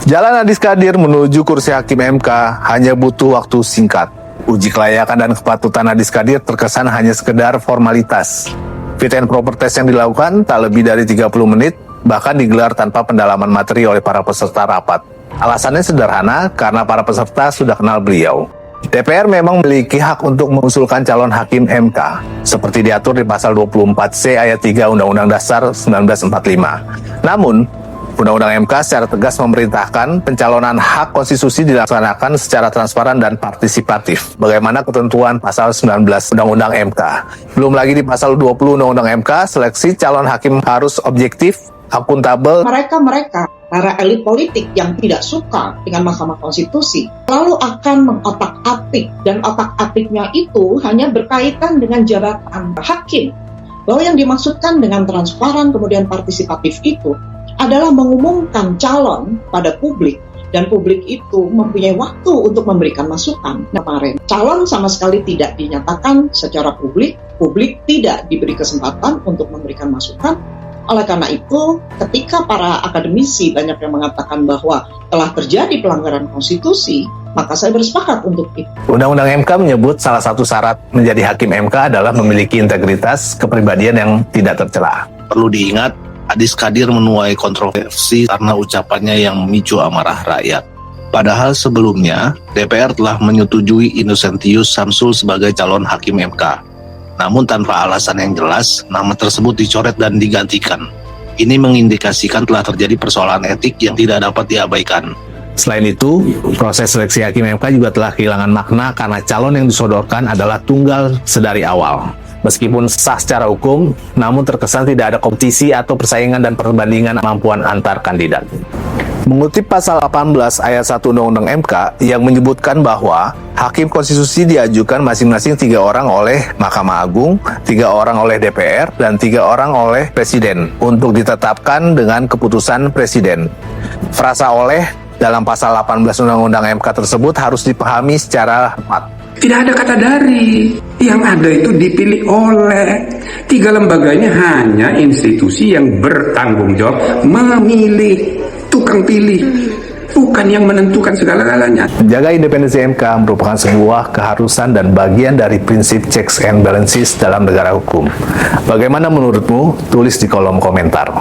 Jalan Adis Kadir menuju kursi hakim MK hanya butuh waktu singkat. Uji kelayakan dan kepatutan Adis Kadir terkesan hanya sekedar formalitas. Fit and proper test yang dilakukan tak lebih dari 30 menit, bahkan digelar tanpa pendalaman materi oleh para peserta rapat. Alasannya sederhana, karena para peserta sudah kenal beliau. DPR memang memiliki hak untuk mengusulkan calon hakim MK, seperti diatur di pasal 24C ayat 3 Undang-Undang Dasar 1945. Namun, Undang-Undang MK secara tegas memerintahkan pencalonan hak konstitusi dilaksanakan secara transparan dan partisipatif, bagaimana ketentuan pasal 19 Undang-Undang MK. Belum lagi di pasal 20 Undang-Undang MK, seleksi calon hakim harus objektif, akuntabel. Mereka para elit politik yang tidak suka dengan Mahkamah Konstitusi lalu akan mengotak-atik, dan otak-atiknya itu hanya berkaitan dengan jabatan hakim. Bahwa yang dimaksudkan dengan transparan kemudian partisipatif itu adalah mengumumkan calon pada publik, dan publik itu mempunyai waktu untuk memberikan masukan. Kemarin calon sama sekali tidak dinyatakan secara publik, publik tidak diberi kesempatan untuk memberikan masukan. Oleh karena itu, ketika para akademisi banyak yang mengatakan bahwa telah terjadi pelanggaran konstitusi, maka saya bersepakat untuk itu. Undang-Undang MK menyebut salah satu syarat menjadi hakim MK adalah memiliki integritas kepribadian yang tidak tercela. Perlu diingat, Adis Kadir menuai kontroversi karena ucapannya yang memicu amarah rakyat. Padahal sebelumnya, DPR telah menyetujui Innocentius Samsul sebagai calon hakim MK. Namun tanpa alasan yang jelas, nama tersebut dicoret dan digantikan. Ini mengindikasikan telah terjadi persoalan etik yang tidak dapat diabaikan. Selain itu, proses seleksi hakim MK juga telah kehilangan makna karena calon yang disodorkan adalah tunggal sedari awal. Meskipun sah secara hukum, namun terkesan tidak ada kompetisi atau persaingan dan perbandingan kemampuan antar kandidat. Mengutip pasal 18 ayat 1 Undang-Undang MK yang menyebutkan bahwa hakim konstitusi diajukan masing-masing 3 orang oleh Mahkamah Agung, 3 orang oleh DPR, dan 3 orang oleh Presiden untuk ditetapkan dengan keputusan Presiden. Frasa oleh dalam pasal 18 Undang-Undang MK tersebut harus dipahami secara tepat. Tidak ada kata dari, yang ada itu dipilih oleh. 3 lembaganya hanya institusi yang bertanggung jawab memilih, tukang pilih, bukan yang menentukan segala-galanya. Menjaga independensi MK merupakan sebuah keharusan dan bagian dari prinsip checks and balances dalam negara hukum. Bagaimana menurutmu? Tulis di kolom komentar.